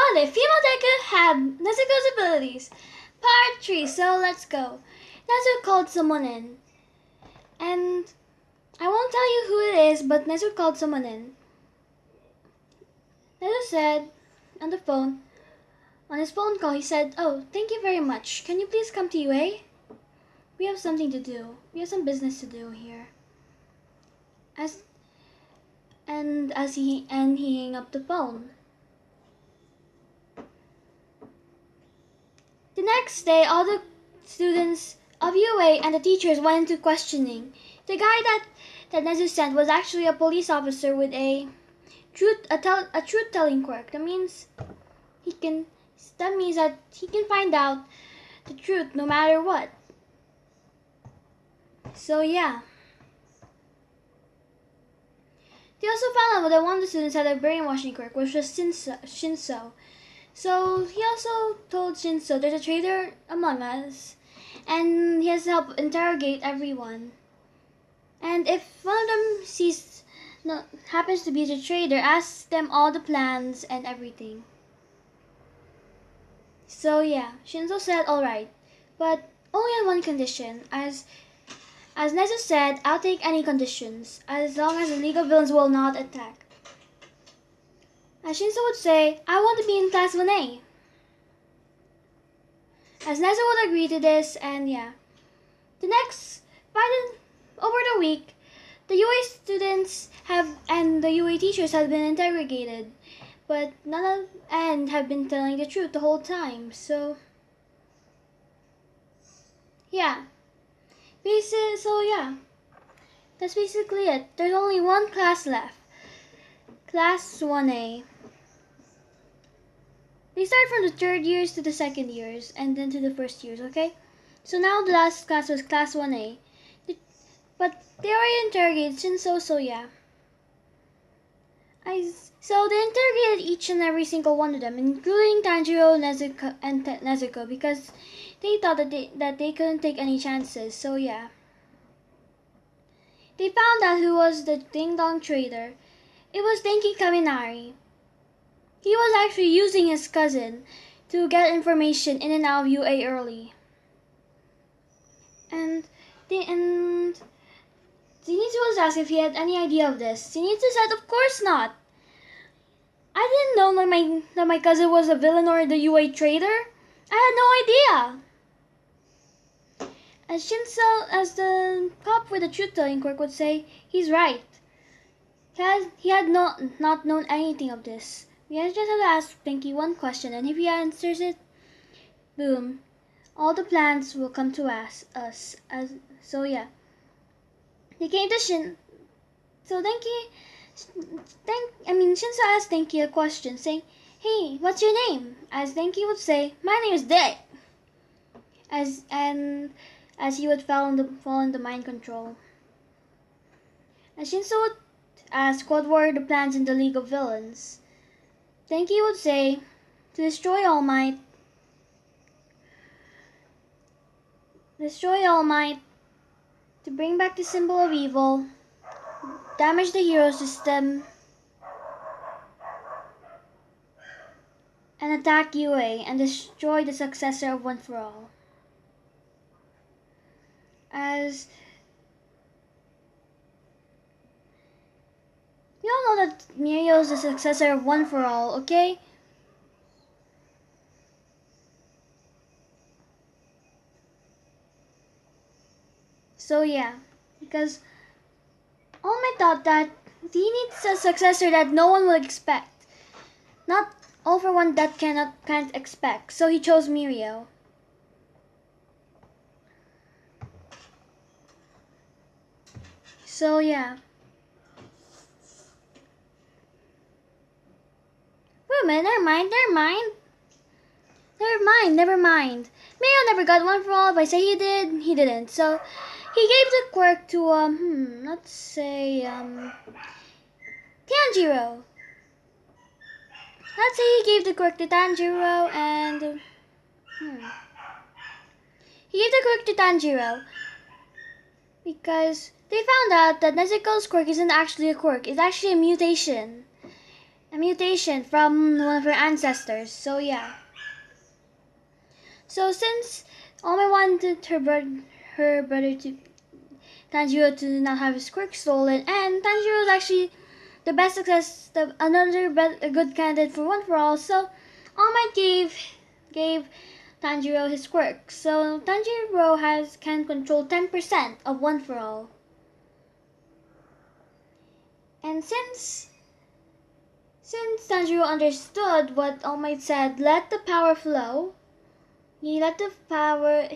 What if female Deku had Nezuko's abilities? Part 3, so let's go. Nezuko called someone in. And I won't tell you who it is, but Nezuko called someone in. Nezuko said on the phone, on his phone call, he said, "Oh, thank you very much. Can you please come to UA? We have something to do. We have some business to do here." As he hung up the phone. The next day, all the students of UA and the teachers went into questioning. The guy that Nezu sent was actually a police officer with a truth-telling quirk. That means that he can find out the truth no matter what. So yeah. They also found out that one of the students had a brainwashing quirk, which was Shinso. So he also told Shinso there's a traitor among us, and he has to help interrogate everyone. And if one of them happens to be the traitor, ask them all the plans and everything. So yeah, Shinso said alright, but only on one condition. As Nezu said, I'll take any conditions, as long as the League of Villains will not attack. As Shinso would say, I want to be in class 1A. As Nezu would agree to this, and yeah. Over the week, the UA students and the UA teachers have been interrogated, but have been telling the truth the whole time. So yeah. That's basically it. There's only one class left. Class 1A. They start from the third years to the second years, and then to the first years, okay? So now the last class was class 1A. But they already interrogated Shinso, so yeah. So they interrogated each and every single one of them, including Tanjiro, Nezuko, because they thought that they couldn't take any chances, so yeah. They found out who was the Ding Dong traitor. It was Denki Kaminari. He was actually using his cousin to get information in and out of UA early. And Zenitsu was asked if he had any idea of this. Zenitsu said, of course not. I didn't know that my cousin was a villain or the UA traitor. I had no idea. As the cop with the truth-telling quirk would say, he's right. He had not known anything of this. We just have to ask Pinky one question, and if he answers it, boom, all the plans will come to us. So yeah. They came to Shinso asked Denki a question, saying, "Hey, what's your name?" As Denki would say, "My name is Day." As he would fall into mind control. As Shinso would ask what were the plans in the League of Villains, Denki would say, to destroy All Might, to bring back the symbol of evil, damage the hero system, and attack UA and destroy the successor of One for All. As we all know that Mirio is the successor of One for All, okay? So yeah, because All Might thought that he needs a successor that no one will expect. Not All for One that can't expect. So he chose Mirio. So yeah. Wait a minute, never mind. Mirio never got One for All. If I say he did, he didn't. So he gave the quirk to let's say Tanjiro. Let's say he gave the quirk to Tanjiro and he gave the quirk to Tanjiro because they found out that Nezuko's quirk isn't actually a quirk, it's actually a mutation. a mutation from one of her ancestors. So yeah. So since Ome wanted her brother to Tanjiro to not have his quirk stolen, and Tanjiro is actually the best success, a good candidate for One for All. So All Might gave Tanjiro his quirk. So Tanjiro can control 10% of One for All. And since Tanjiro understood what All Might said, let the power flow. He let the power.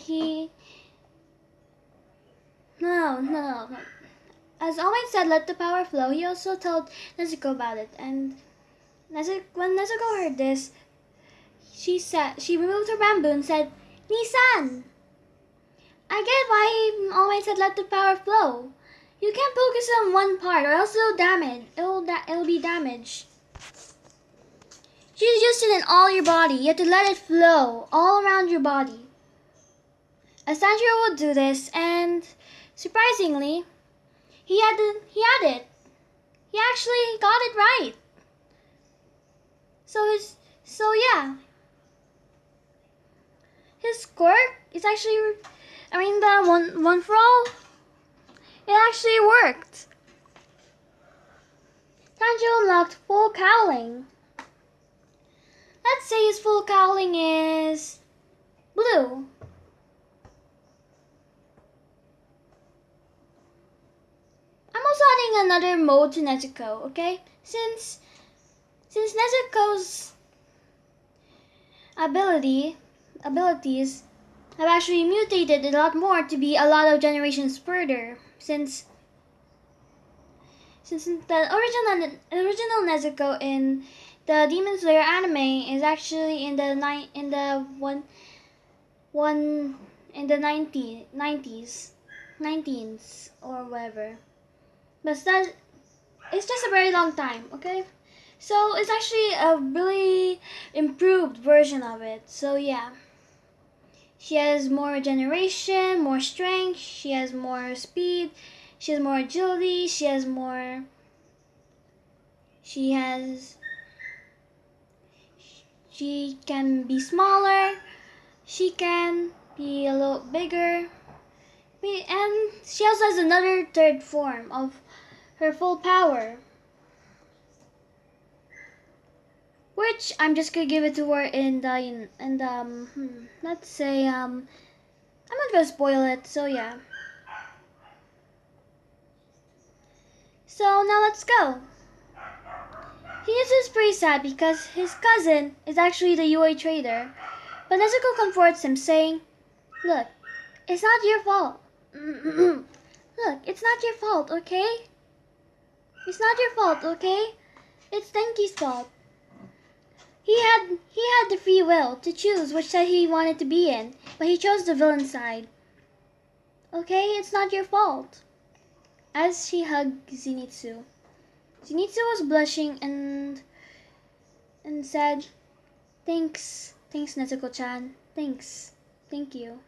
No. As All Might said, let the power flow. He also told Nezuko about it, and when Nezuko heard this, she removed her bamboo and said, "Nisan, I get why All Might said let the power flow. You can't focus on one part, or else it'll be damaged. You used it in all your body. You have to let it flow all around your body." As Tanjiro would do this, and surprisingly, he had it. He actually got it right. So yeah. His quirk is actually, the one for all, it actually worked. Tanjiro unlocked full cowling. Let's say his full cowling is blue. I'm also adding another mode to Nezuko, okay? Since Nezuko's abilities have actually mutated a lot more to be a lot of generations further. Since the original Nezuko in the Demon Slayer anime is actually in the 19s or whatever. But it's just a very long time, okay? So it's actually a really improved version of it. So yeah. She has more regeneration, more strength, she has more speed, she has more agility, she can be smaller, she can be a little bigger, and she also has another third form of her full power, which I'm just gonna give it to her let's say I'm not gonna spoil it, so yeah. So now let's go. Zenitsu is pretty sad because his cousin is actually the UA trader, but Nezuko comforts him, saying, "Look, it's not your fault. Look, it's not your fault, okay? It's not your fault, okay? It's Denki's fault. He had the free will to choose which side he wanted to be in, but he chose the villain side. Okay, it's not your fault." As she hugged Zenitsu, Zenitsu was blushing and said, Thanks, Nezuko-chan. Thank you."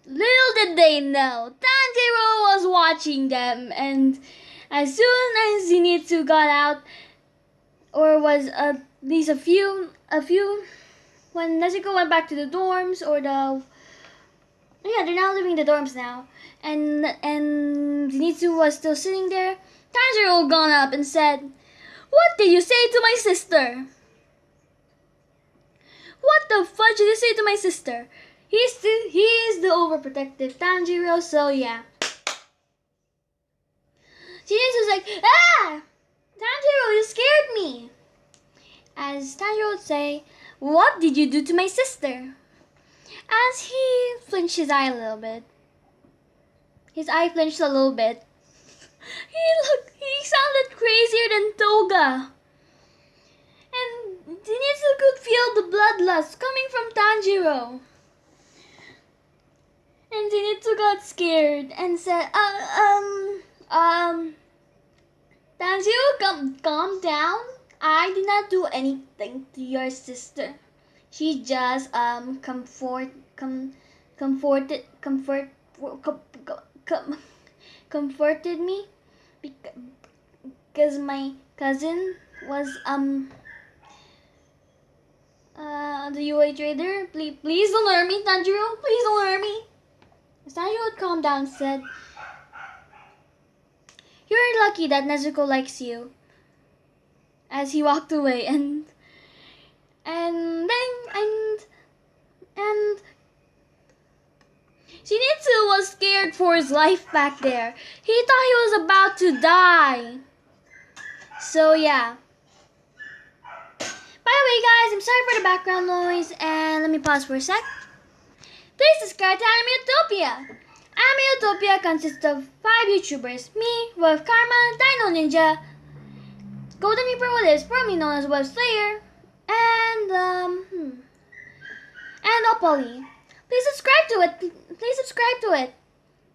Little did they know, Tanjiro was watching them, and as soon as Zenitsu got out, or was at least a few, when Nezuko went back to the dorms, they're now living in the dorms now, and Zenitsu was still sitting there, Tanjiro got up and said, "What did you say to my sister? What the fudge did you say to my sister?" He is the overprotective Tanjiro, so yeah. Zenitsu's like, "Ah! Tanjiro, you scared me!" As Tanjiro would say, "What did you do to my sister?" As he flinched his eye a little bit. He sounded crazier than Toga. And Zenitsu could feel the bloodlust coming from Tanjiro. And Zenitsu got scared and said, Tanjiro, calm down. I did not do anything to your sister. She just comforted me because my cousin was the UA trader. Please don't hurt me, Tanjiro. Please don't hurt me. Tanjiro would calm down and said, "You're lucky that Nezuko likes you." As he walked away, and then and Zenitsu was scared for his life back there. He thought he was about to die. So yeah. By the way, guys, I'm sorry for the background noise, and let me pause for a sec. Please subscribe to Anime Utopia. Anime Utopia consists of 5 YouTubers: me, Wolf Karma, Dino Ninja, Golden Reaper What Is, formerly known as Web Slayer, and Opoly. Please subscribe to it. Please subscribe to it.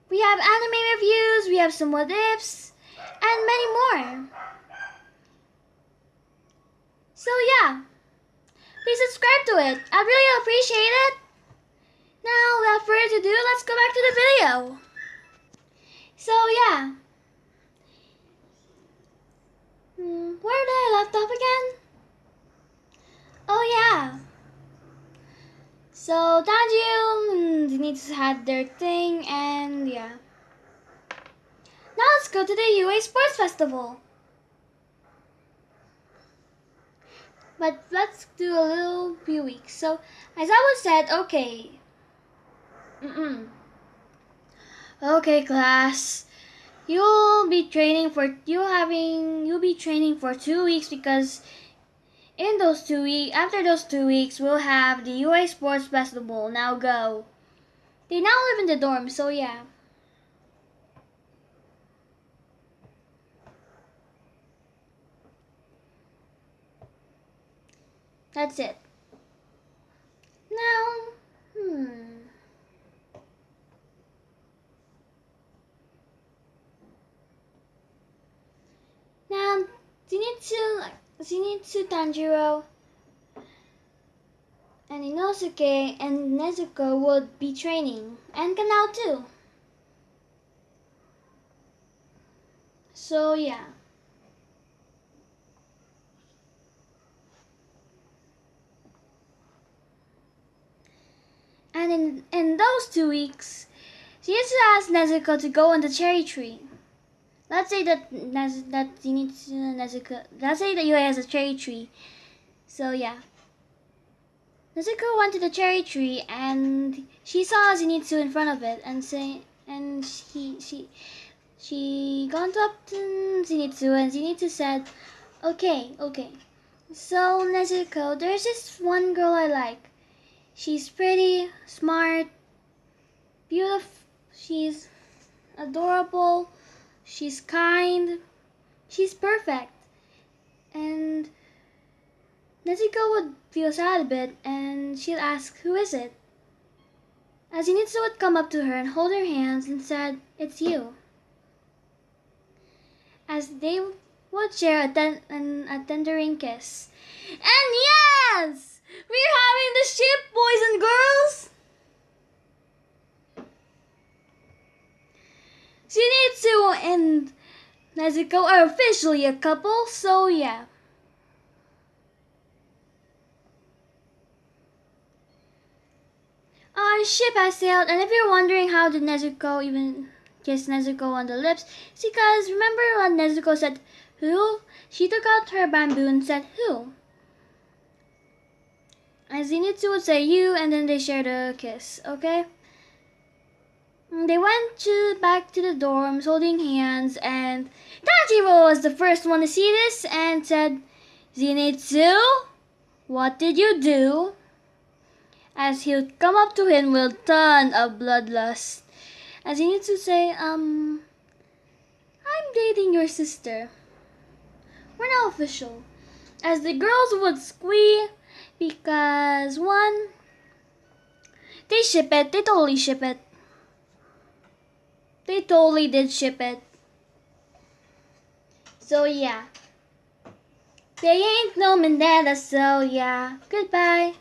We have anime reviews, we have some what ifs, and many more. So yeah, please subscribe to it. I'd really appreciate it. Now, without further ado, let's go back to the video. So yeah, where did I left off again? Oh yeah. So Tanjiro and Zenitsu had their thing, and yeah. Now let's go to the UA Sports Festival. But let's do a little few weeks. So as I was said, okay. Okay, class. You'll be training for 2 weeks, because in those 2 weeks, after those 2 weeks, we'll have the UA Sports Festival. Now go. They now live in the dorm, so yeah. That's it. Now, Now, Zenitsu, Tanjiro, and Inosuke and Nezuko would be training, and Kanao too. So yeah. And in those 2 weeks, Zenitsu asked Nezuko to go on the cherry tree. Let's say that UA has a cherry tree. So yeah. Nezuko went to the cherry tree, and she saw Zenitsu in front of it, and she gone up to Zenitsu, and Zenitsu said, Okay. So Nezuko, there's this one girl I like. She's pretty, smart, beautiful, she's adorable, she's kind, she's perfect. And Nezuko would feel sad a bit, and she'd ask, who is it? As Zenitsu would come up to her and hold her hands and said, it's you. As they would share a tendering kiss. And yes! We're having the ship, boys and girls! Zenitsu and Nezuko are officially a couple, so yeah. Our ship has sailed, and if you're wondering how did Nezuko even kiss Nezuko on the lips, it's because remember when Nezuko said, who? She took out her bamboo and said, who? And Zenitsu would say, you, and then they shared a kiss, okay? They went back to the dorms holding hands, and Tanjiro was the first one to see this and said, Zenitsu, what did you do? As he would come up to him with a ton of bloodlust. As Zenitsu say, I'm dating your sister. We're now official. As the girls would squeal because one, they ship it, they totally ship it. They totally did ship it. So yeah. They ain't no Mandela, so yeah. Goodbye.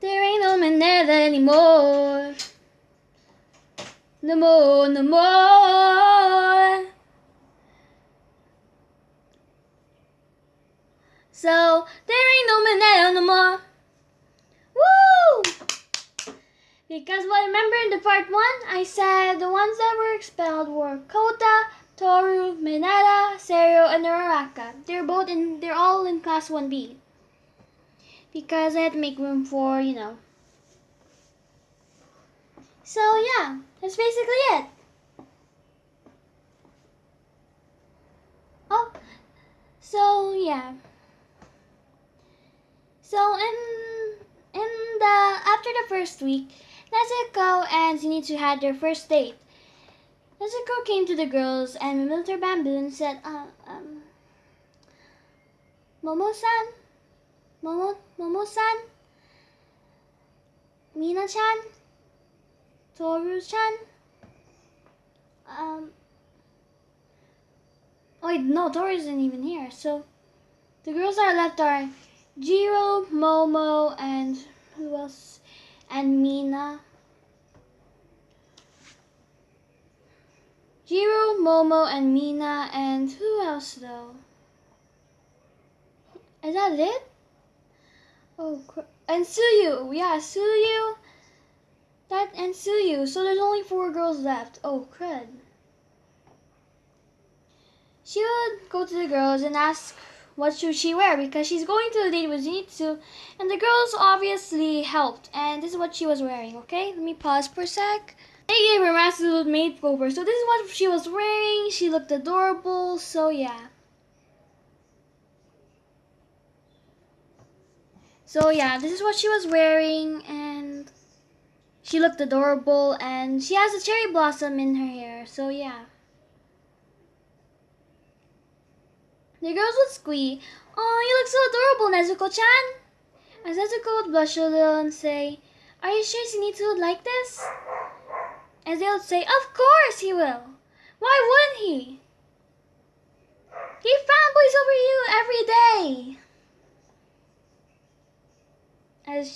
There ain't no Mandela anymore. No more. So there ain't no Mineta no more. Woo! Because what I remember in the part 1, I said the ones that were expelled were Kota, Toru, Mineta, Serio, and Uraraka. They're all in class 1B. Because I had to make room for, So yeah, that's basically it. Oh, so yeah. So in the after the first week, Nezuko and Zenitsu had their first date. Nezuko came to the girls and removed her bamboo and said, Momo-san, Momo-san, Mina-chan, Toru-chan, oh wait, no, Toru isn't even here. So the girls that are left are Jiro, Momo, and who else? And Mina. Jiro, Momo, and Mina, and who else though? Is that it? Oh, and Suyu. Yeah, Suyu. And Suyu. So there's only 4 girls left. Oh, crud. She would go to the girls and ask what should she wear because she's going to a date with Zenitsu, and the girls obviously helped. And this is what she was wearing. Okay, let me pause for a sec. They gave her absolute makeover. So this is what she was wearing. She looked adorable. So yeah. This is what she was wearing, and she looked adorable, and she has a cherry blossom in her hair. So yeah. The girls would squee, "Oh, you look so adorable, Nezuko-chan." As Nezuko would blush a little and say, "Are you sure Zenitsu would like this?" As they would say, "Of course he will. Why wouldn't he? He fanboys over you every day." As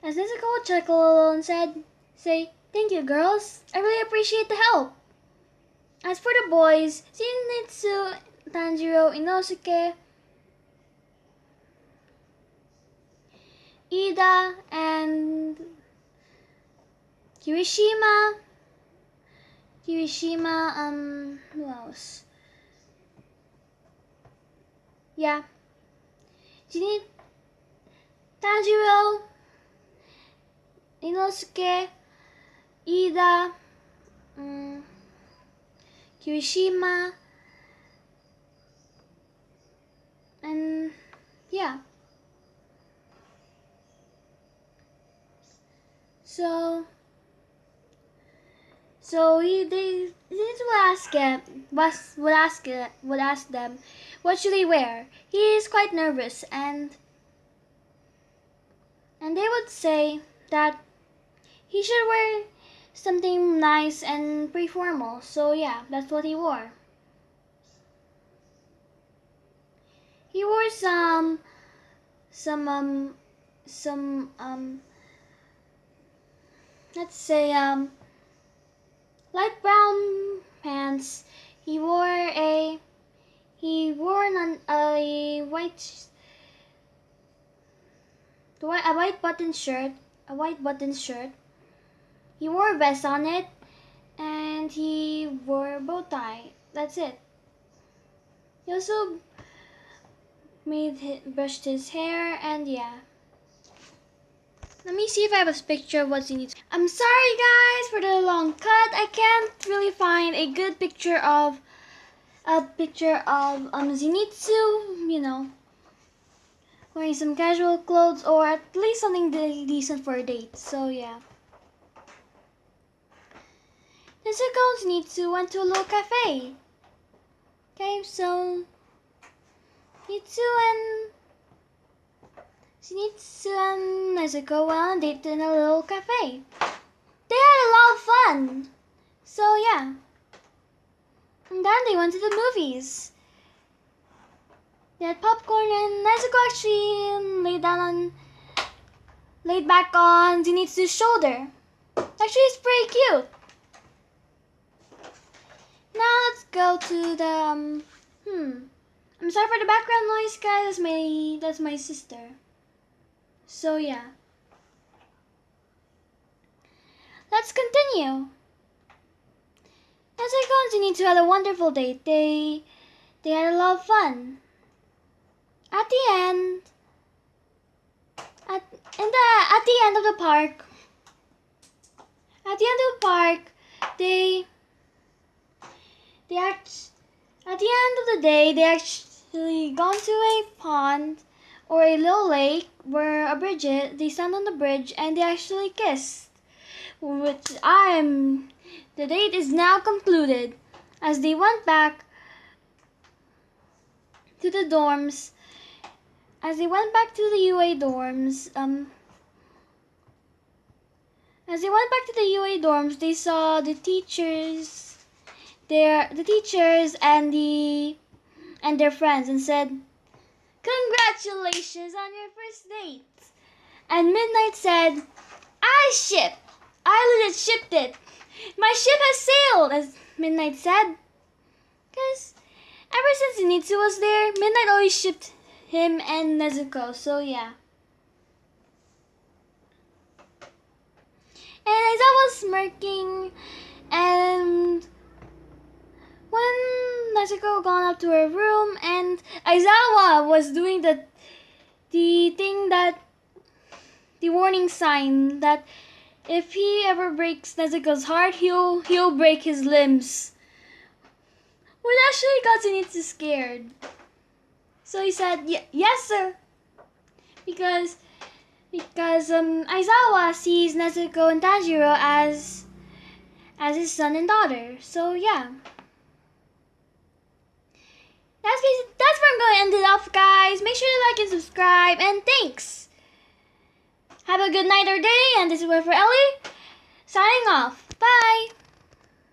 Nezuko would chuckle a little and say, "Thank you, girls. I really appreciate the help." As for the boys, Zenitsu, Tanjiro, Inosuke, Ida, and Kirishima, who else? Yeah. Tanjiro, Inosuke, Ida, Kirishima, and yeah. So they would ask them, what should they wear? He is quite nervous, and they would say that he should wear something nice and pretty formal. So yeah, that's what he wore. He wore some let's say light brown pants. He wore a white button shirt. He wore a vest on it, and he wore a bow tie. That's it. He also brushed his hair, and yeah. Let me see if I have a picture of what he needs. I'm sorry guys for the long cut. I can't really find a good picture of Zenitsu, wearing some casual clothes or at least something decent for a date. So yeah. Nezuko and Zenitsu went to a little cafe. Okay, so Zenitsu and Nezuko went on a date in a little cafe. They had a lot of fun. So yeah. And then they went to the movies. They had popcorn, and Nezuko actually laid back on Zenitsu's shoulder. Actually, it's pretty cute. Now let's go to the I'm I'm sorry for the background noise, guys. That's my sister. So yeah. Let's continue. As I continued to have a wonderful date, they had a lot of fun. At the end, at the end of the park, at the end of the day, they actually gone to a pond or a little lake where they stand on the bridge and they actually kissed. The date is now concluded as they went back to the dorms. As they went back to the UA dorms, they saw the teachers, the teachers and their friends, and said, "Congratulations on your first date." And Midnight said, I legit shipped it. My ship has sailed," as Midnight said. Because ever since Zenitsu was there, Midnight always shipped him and Nezuko, so yeah. And Aizawa was smirking, and when Nezuko gone up to her room, and Aizawa was doing the thing that, the warning sign that if he ever breaks Nezuko's heart, he'll break his limbs. Which actually got Zenitsu scared. So he said, "Yes, sir," because Aizawa sees Nezuko and Tanjiro as his son and daughter. So yeah. That's where I'm going to end it off, guys. Make sure to like and subscribe, and thanks. Have a good night or day, and this is Where for Ellie, signing off. Bye.